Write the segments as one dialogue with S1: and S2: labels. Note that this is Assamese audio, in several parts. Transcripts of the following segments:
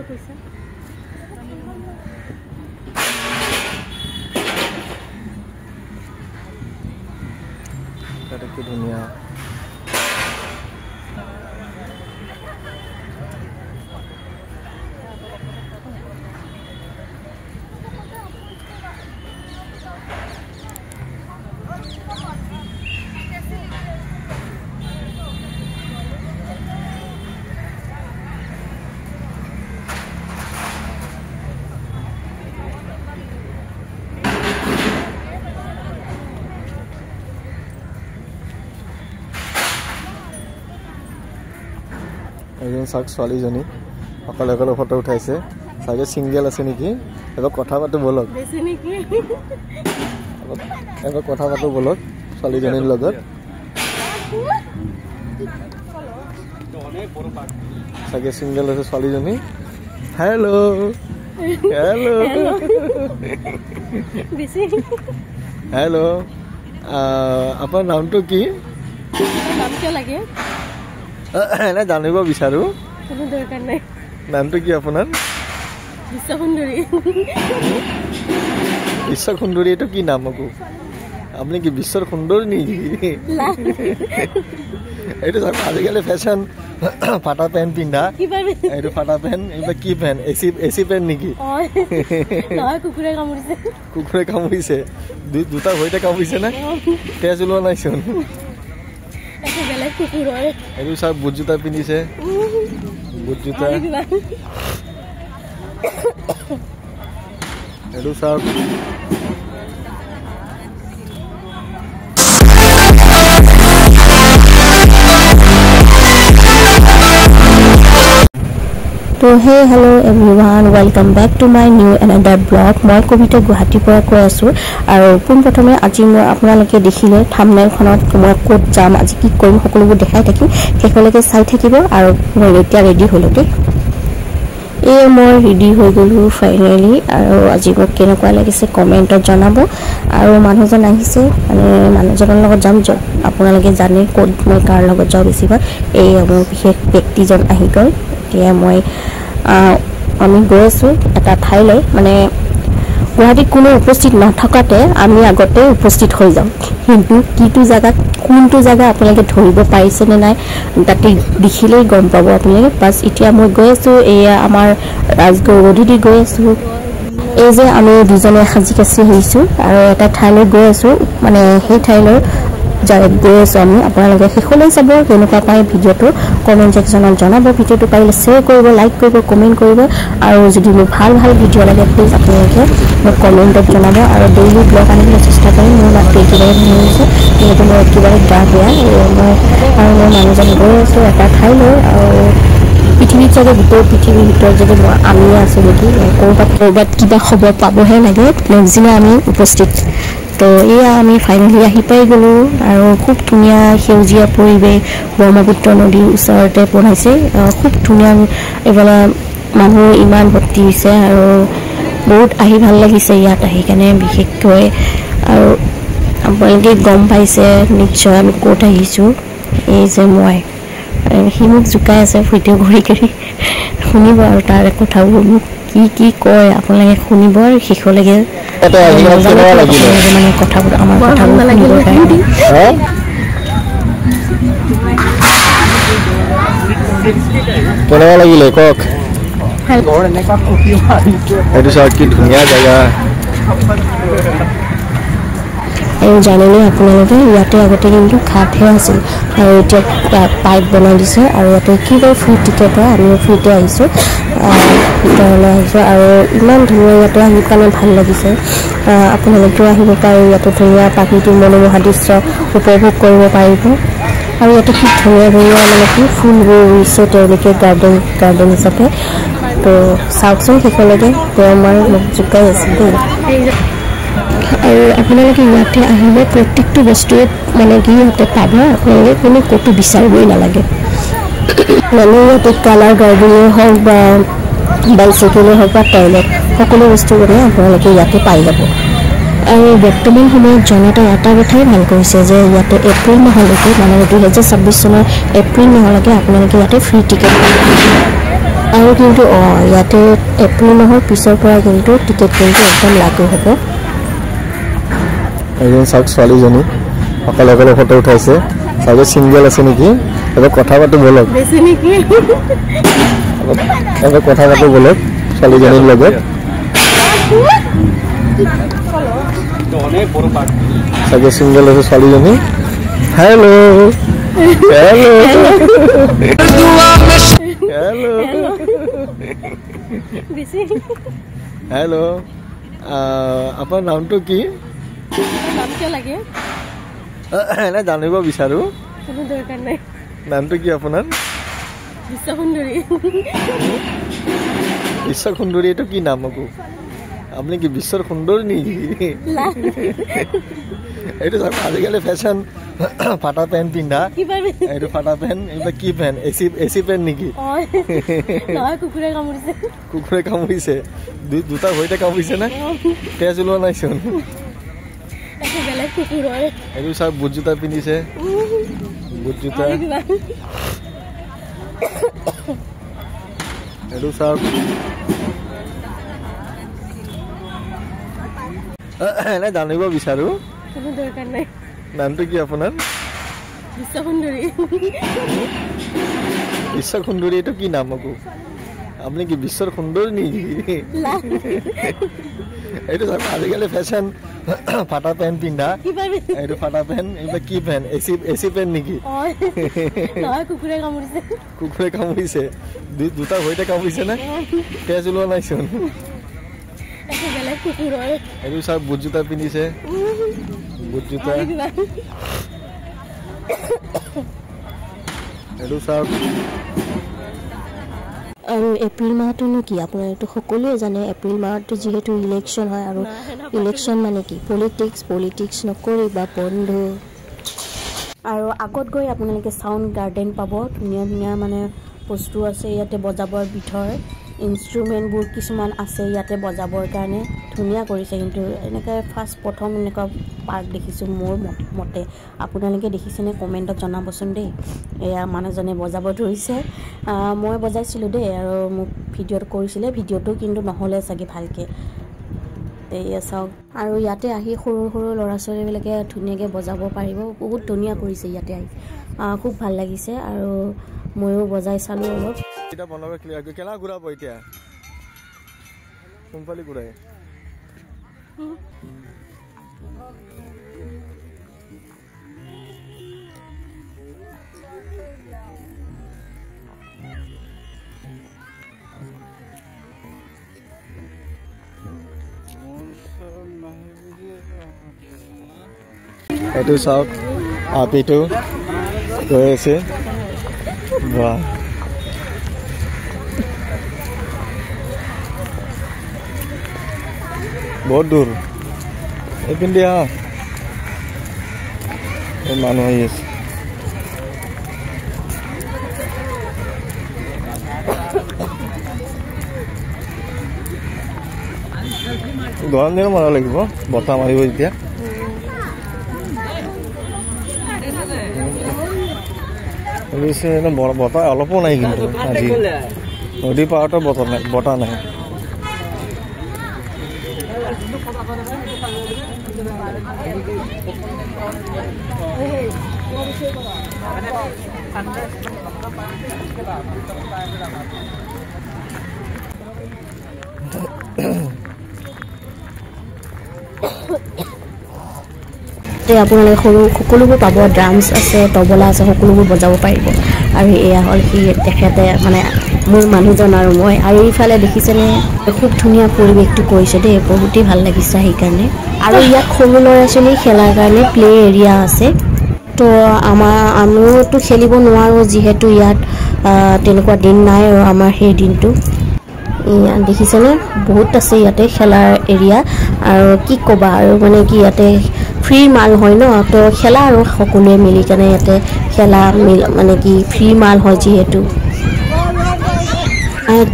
S1: কৈছা
S2: এটা কি ধুনীয়া এজন চাওক ছোৱালীজনী অকলে অকলে ফটো উঠাইছে চাগে ছিংগেল আছে নেকি এবাৰ কথা পাতো বলক এবাৰ কথা পাতো বলক ছোৱালীজনীৰ লগত চাগে ছিংগেল আছে ছোৱালীজনী হেল্ল' হেল্ল' হেল্ল' আপোনাৰ নামটো কি
S1: নাম কিয় লাগে
S2: এনে জানিব বিচাৰো
S1: কোনো দৰকাৰ নাই
S2: নামটো কি আপোনাৰ
S1: বিশ্বসুন্দৰী
S2: বিশ্বসুন্দৰী এইটো কি নাম আকৌ আপুনি কি বিশ্বৰ সুন্দৰ নেকি এইটো আজিকালি ফেশ্বন ফাটা পেণ্ট পিন্ধা এইটো ফাটা পেণ্ট এইটো কি পেণ্ট এচি পেণ্ট নেকি কুকুৰে কামুৰিছে দুটা ভৰিতে কামুৰিছে নে তেজ ওলোৱা নাইচোন এইটো চাওক বুট জোতা পিন্ধিছে বুট জোতা এইটো চাওক
S3: तो hey hello everyone welcome back to my new another blog मैं कविता गुवाहाटी पर কৈ আছো আৰু পোন প্ৰথমে আজি মই আপোনালোকে দেখিলে থাম্বনেইলখনত মই ক'ত যাম আজি কি কৰিম সকলোবোৰ দেখাই থাকিম শেষলৈকে চাই থাকিব আৰু মই এতিয়া ৰেডি হলোকে এই মই ৰেডি হৈ গলো ফাইনালি আৰু আজি মোক কেনেকুৱা লাগিছে কমেন্টত জনাব আৰু মানুহজন আহিছে মানে মানুহজনৰ লগত যাম আপোনালোকে জানে ক'ত মই কাৰ লগত যাওঁ বেছিভাগ এই মোৰ বিশেষ ব্যক্তিজন আহি গ'ল এতিয়া মই আমি গৈ আছো এটা ঠাইলৈ মানে গুৱাহাটীত কোনো উপস্থিত নথকাতে আমি আগতে উপস্থিত হৈ যাওঁ কিন্তু কিটো জায়গা কোনটো জায়গা আপোনালোকে ধৰিব পাৰিছে নে নাই তাতে দেখিলেই গম পাব আপোনালোকে বাস এতিয়া মই গৈ আছো এয়া আমাৰ ৰাজগড় গধূলি গৈ আছো এই যে আমি দুজনে সাজি কাছি হৈছো আৰু এটা ঠাইলৈ গৈ আছো মানে সেই ঠাইলৈ গৈ আছো আমি আপোনালোকে শেষলৈ চাব কেনেকুৱা পাই ভিডিঅ'টো কমেণ্ট ছেকশ্যনত জনাব ভিডিঅ'টো পাৰিলে শ্বেয়াৰ কৰিব লাইক কৰিব কমেণ্ট কৰিব আৰু যদি মোক ভাল ভাল ভিডিঅ' লাগে প্লিজ আপোনালোকে মোক কমেণ্টত জনাব আৰু ডেইলি ব্লগ আনিবলৈ চেষ্টা কৰিম মোৰ মাতটো একেবাৰে ধুনীয়া হৈছে যিহেতু মোৰ একেবাৰে গা বেয়া মই আৰু মই মানুহজন গৈ আছো এটা ঠাইলৈ আৰু পৃথিৱীত চাগে গোটেই পৃথিৱীৰ ভিতৰত যদি মই আমি আছো নেকি ক'ৰবাত কিবা খবৰ পাবহে লাগে নেক্সট দিনা আমি উপস্থিত তো এয়া আমি ফাইনেলি আহি পাই গ'লো আৰু খুব ধুনীয়া সেউজীয়া পৰিৱেশ ব্ৰহ্মপুত্ৰ নদীৰ ওচৰতে বনাইছে খুব ধুনীয়া এইফালে মানুহ ইমান ভৰ্তি হৈছে আৰু বহুত আহি ভাল লাগিছে ইয়াত আহি কেনে বিশেষকৈ আৰু আপোনালোকে গম পাইছে নিশ্চয় আমি ক'ত আহিছোঁ এই যে মই সি মোক জোকাই আছে ভিডিঅ' কৰি কৰি শুনিব আৰু তাৰ কথাবোৰ মোক কি কয় আপোনালোকে শুনিব আৰু শেষলৈকে মানে কথাবোৰ আমাৰ কথাবোৰ শুনিবৰ কাৰণে
S2: কেনেকুৱা লাগিলে কওক এইটো চাওক কি ধুনীয়া জেগা
S3: আৰু জানেনে আপোনালোকে ইয়াতে আগতে কিন্তু ঘাটহে আছিল আৰু এতিয়া পাইপ বনাই দিছে আৰু ইয়াতে কি কয় ফ্ৰী টিকেট হয় আমি ফ্ৰীতে আহিছোঁ ভিতৰলৈ আহিছোঁ আৰু ইমান ধুনীয়া ইয়াতে আহি কাৰণে ভাল লাগিছে আপোনালোকেও আহিব পাৰে ইয়াতে ধুনীয়া প্ৰাকৃতিক মনোমোহা দৃশ্য উপভোগ কৰিব পাৰিব আৰু ইয়াতে খুব ধুনীয়া ধুনীয়া মানে কি ফুলবোৰ ৰুইছে তেওঁলোকে গাৰ্ডেন হিচাপে তো চাওকচোন শেষলৈকে তেওঁ আমাৰ মোক জোকাই আছে দেই আৰু আপোনালোকে ইয়াতে আহিলে প্ৰত্যেকটো বস্তুৱে মানে কি ইয়াতে পাব আপোনালোকে কোনো ক'তো বিচাৰিবই নালাগে মানে ইয়াতে কালাৰ গাৰ্ডেনেই হওক বা বাইচাইকেলেই হওক বা টয়লেট সকলো বস্তু মানে আপোনালোকে ইয়াতে পাই যাব আৰু বৰ্তমান সময়ত জনতাই এটা কথাই ভাল কৰিছে যে ইয়াতে এপ্ৰিল মাহলৈকে মানে 2026 চনৰ এপ্ৰিল মাহলৈকে আপোনালোকে ইয়াতে ফ্ৰী টিকেট পাব আৰু কিন্তু ইয়াতে এপ্ৰিল মাহৰ পিছৰ পৰা কিন্তু টিকেট কিন্তু একদম লাগু হ'ব।
S2: এজন চাওক ছোৱালীজনী অকলে অকলে ফটো উঠাইছে, চাগে ছিংগল আছে নেকি। এবাৰ কথা পাতো বলক,
S1: বেছি নেকি?
S2: এবাৰ কথা পাতো বলক ছোৱালীজনীৰ লগত। চাগে ছিংগল আছে ছোৱালীজনী। হেল্ল' হেল্ল' হেল্ল'
S1: বেছি
S2: হেল্ল' আপোনাৰ নামটো কি?
S1: নাম কিয় লাগে?
S2: এনে জানিব বিচাৰো।
S1: কোনো দৰকাৰ নাই।
S2: নামটো কি আপোনাৰ?
S1: বিশ্ব সুন্দৰী।
S2: বিশ্ব সুন্দৰী এইটো কি নাম আকৌ? আপুনি কি বিশ্বৰ সুন্দৰ নেকি? এইটো চাওক আজিকালি ফেশ্বন ফাটা পেণ্ট পিন্ধা, এইটো ফাটা পেণ্ট, এইবিলাক কি পেণ্ট? এচি পেণ্ট নেকি?
S1: কুকুৰে কামুৰিছে।
S2: কুকুৰে কামুৰিছে? দুটা ভৰিতে কামুৰিছে নে? তেজ ওলোৱা নাইচোন।
S1: বেলেগ কুকুৰ হয়।
S2: এইটো চাওক বুট জোতা পিন্ধিছে, বুট জোতা। এইটো চাওক এনে জানিব বিচাৰো।
S1: কোনো দৰকাৰ নাই।
S2: নামটো কি আপোনাৰ?
S1: বিশ্ব সুন্দৰী।
S2: বিশ্ব সুন্দৰী এইটো কি নাম আকৌ? আপুনি কি বিশ্বৰ সুন্দৰ নেকি? এইটো চাওক আজিকালি ফেশ্বন ফাটা পেণ্ট পিন্ধা, এইটো ফাটা পেণ্ট, এইবিলাক কি পেণ্ট? এচি পেণ্ট নেকি?
S1: কুকুৰে কামুৰিছে।
S2: কুকুৰে কামুৰিছে? দুটা ভৰিতে কামুৰিছে নে? তেজ ওলোৱা নাইচোন।
S1: বেলেগ কুকুৰ হয়।
S2: এইটো চাওক বুট জোতা পিন্ধিছে, বুট জোতা। এইটো চাওক
S3: আৰু এপ্ৰিল মাহটোনো কি আপোনাৰ এইটো সকলোৱে জানে। এপ্ৰিল মাহটো যিহেতু ইলেকশ্যন হয়, আৰু ইলেকশ্যন মানে কি পলিটিক্স নকৰিবা বন্ধু। আৰু আগত গৈ আপোনালোকে চাউণ্ড গাৰ্ডেন পাব, ধুনীয়া ধুনীয়া মানে বস্তু আছে ইয়াতে বজাবৰ বিধৰ ইনষ্ট্ৰুমেণ্টবোৰ কিছুমান আছে ইয়াতে বজাবৰ কাৰণে। ধুনীয়া কৰিছে কিন্তু এনেকৈ প্ৰথম এনেকুৱা পাৰ্ক দেখিছোঁ মোৰ মতে। আপোনালোকে দেখিছেনে? কমেণ্টত জনাবচোন দেই। এয়া মানুহজনে বজাব ধৰিছে, মই বজাইছিলোঁ দেই, আৰু মোক ভিডিঅ'ত কৰিছিলে, ভিডিঅ'টো কিন্তু নহ'লে চাগে ভালকৈ। এয়া চাওক, আৰু ইয়াতে আহি সৰু সৰু ল'ৰা ছোৱালীবিলাকে ধুনীয়াকৈ বজাব পাৰিব। বহুত ধুনীয়া কৰিছে ইয়াতে আহি, খুব ভাল লাগিছে। আৰু ময়ো বজাই চালোঁ অলপ।
S2: এটা বনাব ক্লিয়াৰ কৰি কেলা ঘূৰাব এতিয়া? কোনফালে ঘূৰাই? এইটো চাওক আপিটো গৈ আছে। বাহ, বহুত দূৰ। এইপিনে দিয়া মানুহ আহি আছে। গৰম দিনত মাৰিব লাগিব, বতাহ মাৰিব এতিয়া। বতাহ অলপো নাই কিন্তু আজি নদী পাৰতো বতাহ নাই।
S3: আপোনালোকে সৰু সকলোবোৰ পাব, ড্ৰামছ আছে, তবলা আছে, সকলোবোৰ বজাব পাৰিব। আৰু এয়া হ'ল সি তেখেতে মানে মোৰ মানুহজন আৰু মই। আৰু এইফালে দেখিছেনে খুব ধুনীয়া পৰিৱেশটো কৰিছে দেই, বহুতেই ভাল লাগিছে সেইকাৰণে। আৰু ইয়াত সৰু ল'ৰা ছোৱালী খেলাৰ কাৰণে প্লে এৰিয়া আছে। তো আমিওতো খেলিব নোৱাৰোঁ যিহেতু ইয়াত তেনেকুৱা দিন নাই, আৰু আমাৰ সেই দিনটো দেখিছেনে বহুত আছে ইয়াতে খেলাৰ এৰিয়া। আৰু কি ক'বা, আৰু মানে কি ইয়াতে ফ্ৰী মাল হয় ন, তো খেলা আৰু সকলোৱে মিলি কেনে ইয়াতে খেলা মানে কি ফ্ৰী মাল হয় যিহেতু,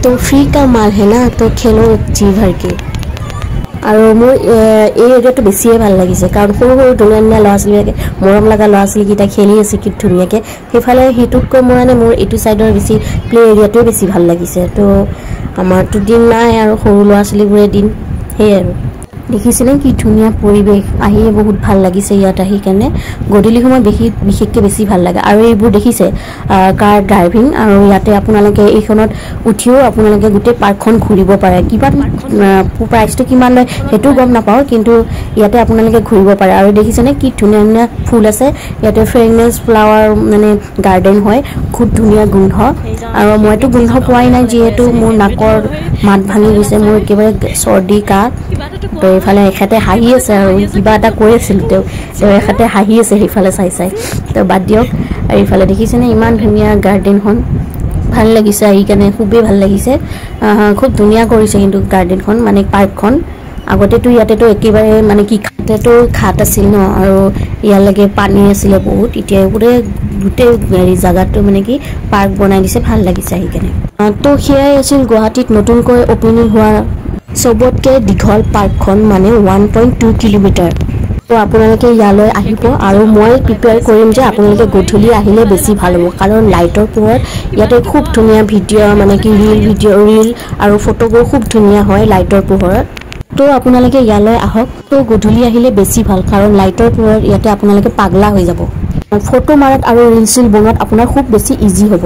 S3: तो फ्री का माल है ना, तो खेलो जी भर के। আৰু মোৰ এই এৰিয়াটো বেছিয়ে ভাল লাগিছে কাৰণ সৰু সৰু ধুনীয়া ধুনীয়া ল'ৰা ছোৱালীবিলাকে মৰম লগা ল'ৰা ছোৱালীকেইটা খেলি আছে কি ধুনীয়াকৈ সেইফালে সেইটোতকৈ মোৰ এইটো ছাইডৰ বেছি প্লে এৰিয়াটোৱে বেছি ভাল লাগিছে তো আমাৰতো দিন নাই আৰু সৰু ল'ৰা ছোৱালীবোৰে দিন সেয়ে আৰু দেখিছেনে কি ধুনীয়া পৰিৱেশ আহিয়ে বহুত ভাল লাগিছে ইয়াত আহি কেনে গধূলি সময় বিশেষকৈ বেছি ভাল লাগে আৰু এইবোৰ দেখিছে কাৰ ড্ৰাইভিং আৰু ইয়াতে আপোনালোকে এইখনত উঠিও আপোনালোকে গোটেই পাৰ্কখন ঘূৰিব পাৰে কিমান প্ৰাইচটো কিমান লয় সেইটো গম নাপাওঁ কিন্তু ইয়াতে আপোনালোকে ঘূৰিব পাৰে আৰু দেখিছেনে কি ধুনীয়া ধুনীয়া ফুল আছে ইয়াতে ফ্ৰেগনেন্স ফ্লাৱাৰ মানে গাৰ্ডেন হয় খুব ধুনীয়া গোন্ধ আৰু মইতো গোন্ধ পোৱাই নাই যিহেতু মোৰ নাকৰ মাত ভাঙি গৈছে মোৰ একেবাৰে চৰ্দি কাহ তো এইফালে এখেতে হাঁহি আছে আৰু কিবা এটা কৈ আছিল তেওঁ এখেতে হাঁহি আছে সেইফালে চাই চাই তো বাদ দিয়ক আৰু এইফালে দেখিছেনে ইমান ধুনীয়া গাৰ্ডেনখন ভাল লাগিছে আহি কেনে খুবেই ভাল লাগিছে খুব ধুনীয়া কৰিছে কিন্তু গাৰ্ডেনখন মানে পাৰ্কখন আগতেতো ইয়াতেতো একেবাৰে মানে কি খাতেতো খাট আছিল ন আৰু ইয়ালৈকে পানী আছিলে বহুত এতিয়া গোটেই জাগাটো মানে কি পাৰ্ক বনাই দিছে ভাল লাগিছে আহি কেনে তো সেয়াই আছিল গুৱাহাটীত নতুনকৈ অপেনিং হোৱা সবতকে দীঘল পাৰ্কখন মানে 1.2 কিলোমিটাৰ তো আপোনালোকে ইয়ালৈ আহিব আৰু মই প্ৰিপেয়াৰ কৰিম যে আপোনালোকে গধূলি আহিলে বেছি ভাল হ'ব কাৰণ লাইটৰ পোহৰত ইয়াতে খুব ধুনীয়া ভিডিঅ' মানে কি ৰিল আৰু ফটোবোৰ খুব ধুনীয়া হয় লাইটৰ পোহৰত তো আপোনালোকে ইয়ালৈ আহক তো গধূলি আহিলে বেছি ভাল কাৰণ লাইটৰ পোহৰত ইয়াতে আপোনালোকে পাগলা হৈ যাব ফটো মাৰাত আৰু ৰিল চিল বনোৱাত আপোনাৰ খুব বেছি ইজি হ'ব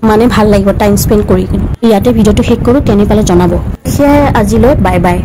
S3: মানে ভাল লাগিব টাইম স্পেণ্ড কৰি ইয়াতে ভিডিঅ'টো শেষ কৰোঁ কেনে পালে জনাব সেয়াই আজিলৈ বাই বাই